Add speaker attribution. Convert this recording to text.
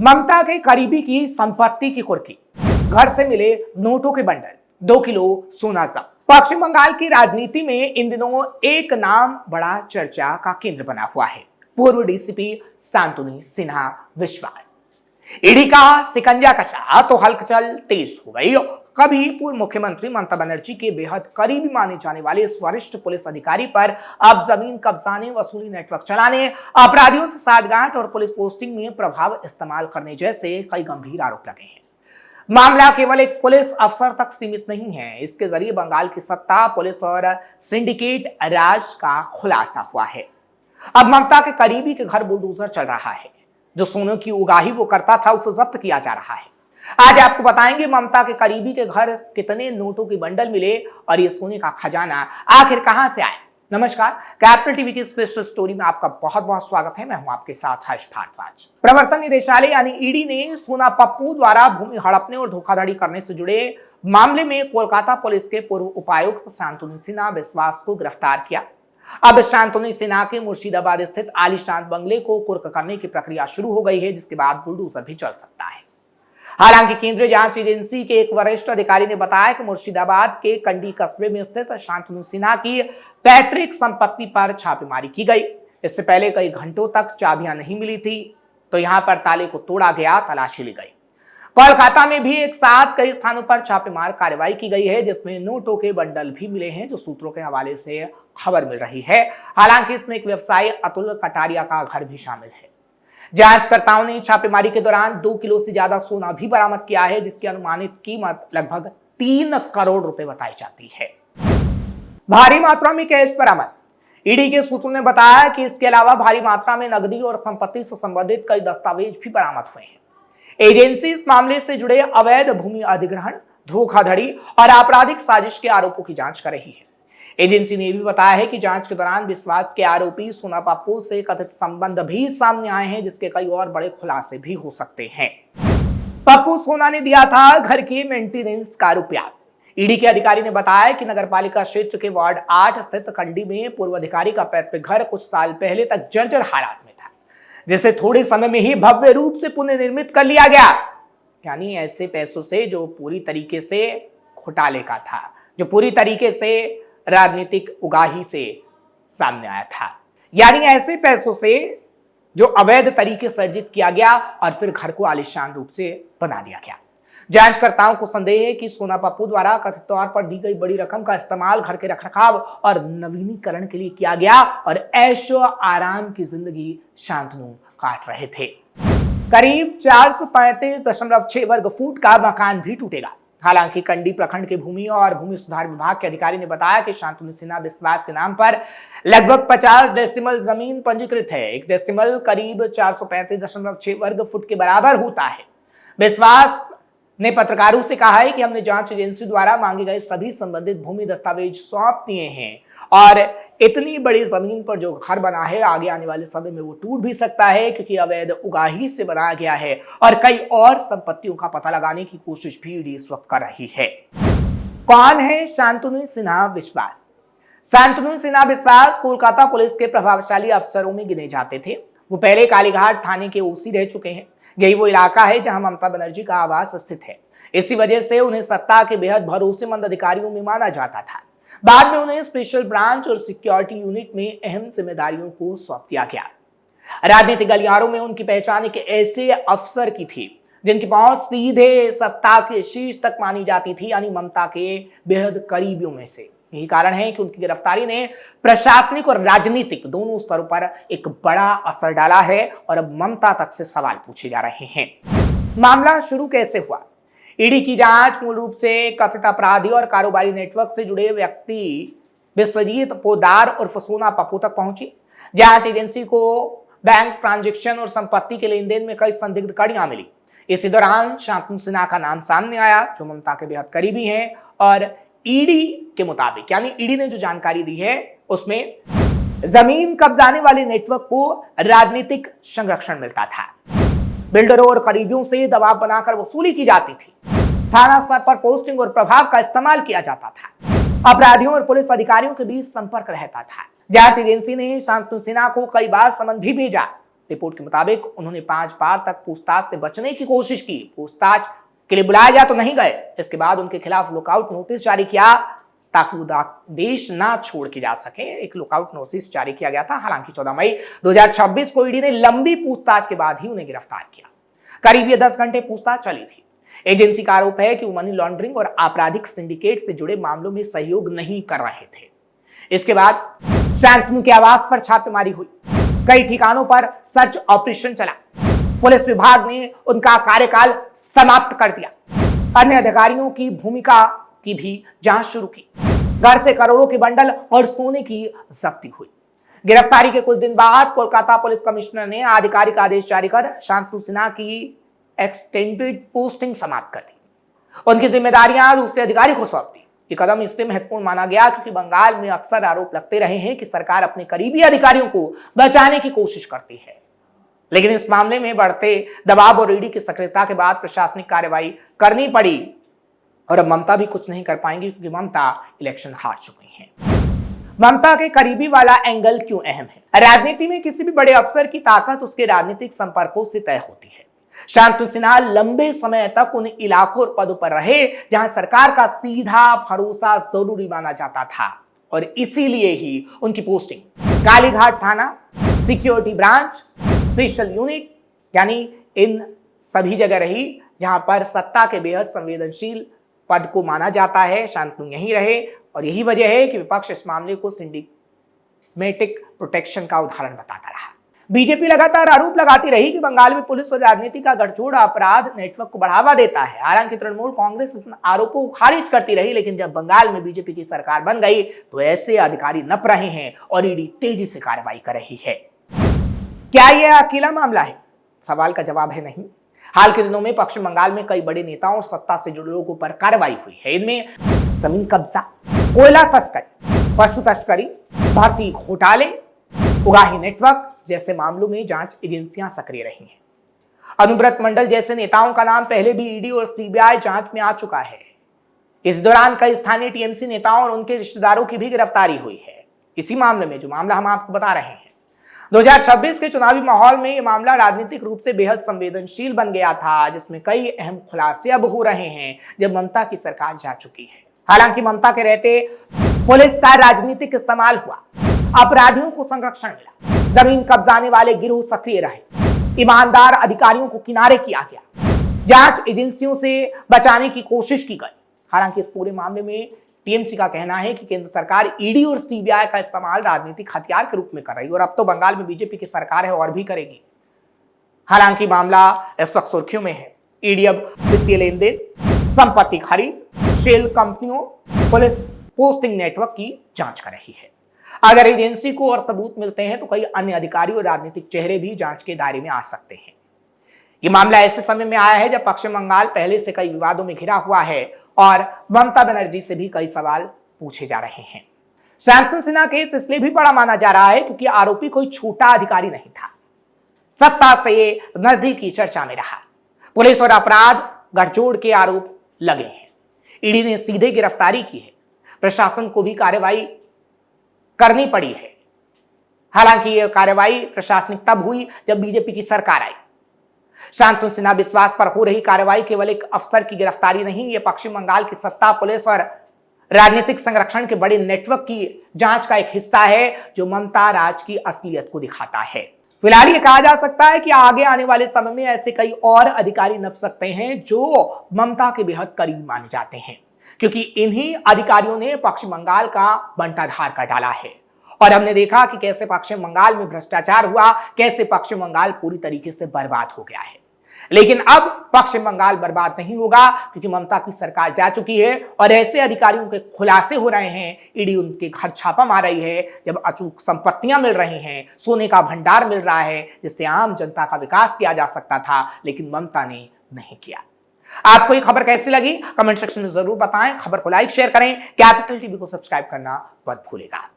Speaker 1: ममता के करीबी की संपत्ति की कुर्की, घर से मिले नोटों के बंडल, 2 किलो सोना जब्त। पश्चिम बंगाल की राजनीति में इन दिनों एक नाम बड़ा चर्चा का केंद्र बना हुआ है, पूर्व डीसीपी शांतनु सिन्हा विश्वास। ईडी का शिकंजा कसा तो हलचल तेज हो गई। कभी पूर्व मुख्यमंत्री ममता बनर्जी के बेहद करीबी माने जाने वाले इस वरिष्ठ पुलिस अधिकारी पर अब जमीन कब्जाने, वसूली नेटवर्क चलाने, अपराधियों से साठगांठ और पुलिस पोस्टिंग में प्रभाव इस्तेमाल करने जैसे कई गंभीर आरोप लगे हैं। मामला केवल एक पुलिस अफसर तक सीमित नहीं है, इसके जरिए बंगाल की सत्ता, पुलिस और सिंडिकेट राज का खुलासा हुआ है। अब ममता के करीबी के घर बुलडोजर चल रहा है, जो सोने की उगाही वो करता था उसे जब्त किया जा रहा है। आज आपको बताएंगे ममता के करीबी के घर कितने नोटों की बंडल मिले और ये सोने का खजाना आखिर कहां से आया। नमस्कार, कैपिटल टीवी की स्पेशल स्टोरी में आपका बहुत बहुत स्वागत है। मैं हूं आपके साथ हर्ष भारद्वाज। प्रवर्तन निदेशालय यानी ईडी ने सोना पप्पू द्वारा भूमि हड़पने और धोखाधड़ी करने से जुड़े मामले में कोलकाता पुलिस के पूर्व उपायुक्त शांतनु सिन्हा विश्वास को गिरफ्तार किया। अब शांतनु सिन्हा के मुर्शिदाबाद स्थित आलीशान बंगले को कुर्क करने की प्रक्रिया शुरू हो गई है, जिसके बाद बुलडोजर भी चल सकता है। हालांकि केंद्रीय जांच एजेंसी के एक वरिष्ठ अधिकारी ने बताया कि मुर्शिदाबाद के कंडी कस्बे में स्थित शांतनु सिन्हा की पैतृक संपत्ति पर छापेमारी की गई। इससे पहले कई घंटों तक चाबियां नहीं मिली थी, तो यहां पर ताले को तोड़ा गया, तलाशी ली गई। कोलकाता में भी एक साथ कई स्थानों पर छापेमार कार्रवाई की गई है, जिसमें नोटों के बंडल भी मिले हैं, जो सूत्रों के हवाले से खबर मिल रही है। हालांकि इसमें एक व्यवसायी अतुल कटारिया का घर भी शामिल है। जांचकर्ताओं ने छापेमारी के दौरान 2 किलो से ज्यादा सोना भी बरामद किया है, जिसकी अनुमानित कीमत लगभग 3 करोड़ रुपए बताई जाती है। भारी मात्रा में कैश बरामद। ईडी के सूत्रों ने बताया कि इसके अलावा भारी मात्रा में नकदी और संपत्ति से संबंधित कई दस्तावेज भी बरामद हुए हैं। एजेंसी इस मामले से जुड़े अवैध भूमि अधिग्रहण, धोखाधड़ी और आपराधिक साजिश के आरोपों की जांच कर रही है। एजेंसी ने भी बताया है कि जांच के दौरान विश्वास के आरोपी सोना पप्पू से कथित संबंध भी सामने आए हैं, जिसके कई और बड़े खुलासे भी हो सकते हैं। पप्पू सोना ने दिया था घर के मेंटेनेंस का रुपया। ईडी के अधिकारी ने बताया कि नगरपालिका क्षेत्र के वार्ड 8 स्थित कंडी में पूर्व अधिकारी का पैतृक घर कुछ साल पहले तक जर्जर हालात में था, जिसे थोड़े समय में ही भव्य रूप से पुनर्निर्मित कर लिया गया। यानी ऐसे पैसों से जो पूरी तरीके से घोटाले का था, जो पूरी तरीके से राजनीतिक उगाही से सामने आया था, यानी ऐसे पैसों से जो अवैध तरीके से अर्जित किया गया और फिर घर को आलीशान रूप से बना दिया गया। जांचकर्ताओं को संदेह है कि सोना पप्पू द्वारा कथित तौर पर दी गई बड़ी रकम का इस्तेमाल घर के रखरखाव और नवीनीकरण के लिए किया गया और ऐशो आराम की जिंदगी शांतनु काट रहे थे। करीब 435.6 वर्ग फुट का मकान भी टूटेगा। हालांकि कंडी प्रखंड के भूमि और भूमि सुधार विभाग के अधिकारी ने बताया कि शांतनु सिन्हा विश्वास के नाम पर लगभग 50 डेसिमल जमीन पंजीकृत है। एक डेसिमल करीब 435.6 वर्ग फुट के बराबर होता है। विश्वास ने पत्रकारों से कहा है कि हमने जांच एजेंसी द्वारा मांगे गए सभी संबंधित भूमि दस्तावेज सौंप दिए हैं और इतनी बड़ी जमीन पर जो घर बना है, आगे आने वाले समय में वो टूट भी सकता है, क्योंकि अवैध उगाही से बनाया गया है और कई और संपत्तियों का पता लगाने की कोशिश भी ईडी इस वक्त कर रही है। कौन है शांतनु सिन्हा विश्वास? शांतनु सिन्हा विश्वास कोलकाता पुलिस के प्रभावशाली अफसरों में गिने जाते थे। वो पहले कालीघाट थाने के ओसी रह चुके हैं। यही वो इलाका है जहां ममता बनर्जी का आवास स्थित है। इसी वजह से उन्हें सत्ता के बेहद भरोसेमंद अधिकारियों में माना जाता था। बाद में उन्हें स्पेशल ब्रांच और सिक्योरिटी यूनिट में अहम जिम्मेदारियों को सौंप दिया गया। राजनीतिक गलियारों में उनकी पहचान एक ऐसे अफसर की थी जिनकी पहुंच सीधे सत्ता के शीर्ष तक मानी जाती थी, यानी ममता के बेहद करीबियों में से। यही कारण है कि उनकी गिरफ्तारी ने प्रशासनिक और राजनीतिक दोनों स्तरों पर एक बड़ा असर डाला है और अब ममता तक से सवाल पूछे जा रहे हैं। मामला शुरू कैसे हुआ? ईडी की जांच मूल रूप से कथित अपराधी और कारोबारी नेटवर्क से जुड़े व्यक्ति विश्वजीत पोद्दार और सोना पप्पू तक पहुंची। जांच एजेंसी को बैंक ट्रांजैक्शन और संपत्ति के लेन देन में कई संदिग्ध कड़ियां मिली। इसी दौरान शांतनु सिन्हा का नाम सामने आया, जो ममता के बेहद करीबी हैं और ईडी के मुताबिक, यानी ईडी ने जो जानकारी दी है उसमें जमीन कब्जाने वाले नेटवर्क को राजनीतिक संरक्षण मिलता था। बिल्डरों और करीबियों से दबाव बनाकर वसूली की जाती थी। थाना स्तर पर पोस्टिंग और प्रभाव का इस्तेमाल किया जाता था। अपराधियों और पुलिस अधिकारियों के बीच संपर्क रहता था। जांच एजेंसी ने शांतनु सिन्हा को कई बार समन भी भेजा, रिपोर्ट के मुताबिक उन्होंने 5 बार तक पूछताछ से बचने की कोशिश की। पूछताछ के लिए बुलाया गया तो नहीं गए। इसके बाद उनके खिलाफ लुकआउट नोटिस जारी किया ताकि वो देश ना छोड़ के जा सके। एक लुकआउट नोटिस जारी किया गया था। हालांकि 14 मई 2026 को ईडी ने लंबी पूछताछ के बाद ही उन्हें गिरफ्तार किया। करीब ये 10 घंटे पूछताछ चली थी। एजेंसी का आरोप है कि वो मनी लॉन्ड्रिंग और आपराधिक सिंडिकेट से जुड़े मामलों में सहयोग नहीं कर रहे थे। इसके बाद शांतनु के आवास पर छापेमारी हुई। कई ठिकानों पर सर्च ऑपरेशन चला। पुलिस विभाग ने उनका कार्यकाल समाप्त कर दिया। अन्य अधिकारियों की भूमिका की भी जांच शुरू की। घर से करोड़ों के बंडल और सोने की जब्ती हुई। गिरफ्तारी के कुछ दिन बाद कोलकाता पुलिस कमिश्नर ने आधिकारिक आदेश जारी कर शांतनु सिन्हा की एक्सटेंडेड पोस्टिंग समाप्त कर दी। उनकी जिम्मेदारियां दूसरे अधिकारी को सौंप दी। ये कदम इसलिए महत्वपूर्ण माना गया क्योंकि बंगाल में अक्सर आरोप लगते रहे हैं कि सरकार अपने करीबी अधिकारियों को बचाने की कोशिश करती है, लेकिन इस मामले में बढ़ते दबाव और ईडी की सक्रियता के बाद प्रशासनिक कार्रवाई करनी पड़ी और अब ममता भी कुछ नहीं कर पाएंगी क्योंकि ममता इलेक्शन हार चुकी हैं। ममता के करीबी वाला एंगल क्यों अहम है? राजनीति में किसी भी बड़े अफसर की ताकत उसके राजनीतिक संपर्कों से तय होती है। शांतनु सिन्हा लंबे समय तक उन इलाकों और पदों पर रहे जहां सरकार का सीधा भरोसा जरूरी माना जाता था और इसीलिए ही उनकी पोस्टिंग कालीघाट थाना, सिक्योरिटी ब्रांच, स्पेशल यूनिट यानी इन सभी जगह रही जहां पर सत्ता के बेहद संवेदनशील पद को माना जाता है। शांतनु यहीं रहे और यही वजह है कि विपक्ष इस मामले को सिंडिकेट प्रोटेक्शन का उदाहरण बताता रहा। बीजेपी लगातार आरोप लगाती रही कि बंगाल में पुलिस और राजनीति का गठजोड़ अपराध नेटवर्क को बढ़ावा देता है। हालांकि तृणमूल कांग्रेस इस आरोपों को खारिज करती रही, लेकिन जब बंगाल में बीजेपी की सरकार बन गई तो ऐसे अधिकारी नप रहे हैं और ईडी तेजी से कार्रवाई कर रही है। क्या यह अकेला मामला है? सवाल का जवाब है नहीं। हाल के दिनों में पश्चिम बंगाल में कई बड़े नेताओं और सत्ता से जुड़े लोगों पर कार्रवाई हुई है। इनमें जमीन कब्जा, कोयला तस्करी, पशु तस्करी, भर्ती घोटाले, उगाही नेटवर्क जैसे मामलों में जांच एजेंसियां सक्रिय रही हैं। अनुव्रत मंडल जैसे नेताओं का नाम पहले भी ईडी और सीबीआई जांच में आ चुका है। इस दौरान कई स्थानीय टीएमसी नेताओं और उनके रिश्तेदारों की भी गिरफ्तारी हुई है। इसी मामले में जो मामला हम आपको बता रहे हैं, 2026 के चुनावी माहौल में यह मामला राजनीतिक रूप से बेहद संवेदनशील बन गया था, जिसमें कई अहम खुलासे अब हो रहे हैं जब ममता की सरकार जा चुकी है। हालांकि ममता के रहते पुलिस का राजनीतिक इस्तेमाल हुआ, अपराधियों को संरक्षण मिला, जमीन कब्जाने वाले गिरोह सक्रिय रहे, ईमानदार अधिकारियों को किनारे किया गया, जांच एजेंसियों से बचाने की कोशिश की गई। हालांकि इस पूरे मामले में टीएमसी का कहना है कि केंद्र सरकार ईडी और सीबीआई का इस्तेमाल राजनीतिक हथियार के रूप में कर रही है और अब तो बंगाल में बीजेपी की सरकार है और भी करेगी। हालांकि मामला इस वक्त सुर्खियों में है। ईडी अब वित्तीय लेन देन, संपत्ति खरीद, शेल कंपनियों, पुलिस पोस्टिंग नेटवर्क की जांच कर रही है। अगर एजेंसी को और सबूत मिलते हैं तो कई अन्य अधिकारी और राजनीतिक चेहरे भी जांच के दायरे में आ सकते हैं। यह मामला ऐसे समय में आया है जब पश्चिम बंगाल पहले से कई विवादों में घिरा हुआ है और ममता बनर्जी से भी कई सवाल पूछे जा रहे हैं। शांतनु सिन्हा केस इसलिए भी बड़ा माना जा रहा है क्योंकि आरोपी कोई छोटा अधिकारी नहीं था। सत्ता से नजदीकी चर्चा में रहा। पुलिस और अपराध गठजोड़ के आरोप लगे हैं। ईडी ने सीधे गिरफ्तारी की है। प्रशासन को भी कार्रवाई करनी पड़ी है। हालांकि यह कार्रवाई प्रशासनिक तब हुई जब बीजेपी की सरकार आई। शांतनु सिन्हा विश्वास पर हो रही कार्रवाई केवल एक अफसर की गिरफ्तारी नहीं, यह पश्चिम बंगाल की सत्ता, पुलिस और राजनीतिक संरक्षण के बड़े नेटवर्क की जांच का एक हिस्सा है जो ममता राज की असलियत को दिखाता है। फिलहाल ये कहा जा सकता है कि आगे आने वाले समय में ऐसे कई और अधिकारी नप सकते हैं जो ममता के बेहद करीब माने जाते हैं, क्योंकि इन्हीं अधिकारियों ने पश्चिम बंगाल का बंटाधार कर डाला है। और हमने देखा कि कैसे पश्चिम बंगाल में भ्रष्टाचार हुआ, कैसे पश्चिम बंगाल पूरी तरीके से बर्बाद हो गया है। लेकिन अब पश्चिम बंगाल बर्बाद नहीं होगा क्योंकि ममता की सरकार जा चुकी है और ऐसे अधिकारियों के खुलासे हो रहे हैं। ईडी उनके घर छापा मार रही है जब अचूक संपत्तियां मिल रही हैं, सोने का भंडार मिल रहा है जिससे आम जनता का विकास किया जा सकता था, लेकिन ममता ने नहीं किया। आपको ये खबर कैसी लगी कमेंट सेक्शन में जरूर बताएं। खबर को लाइक शेयर करें। कैपिटल टीवी को सब्सक्राइब करना मत भूलिएगा।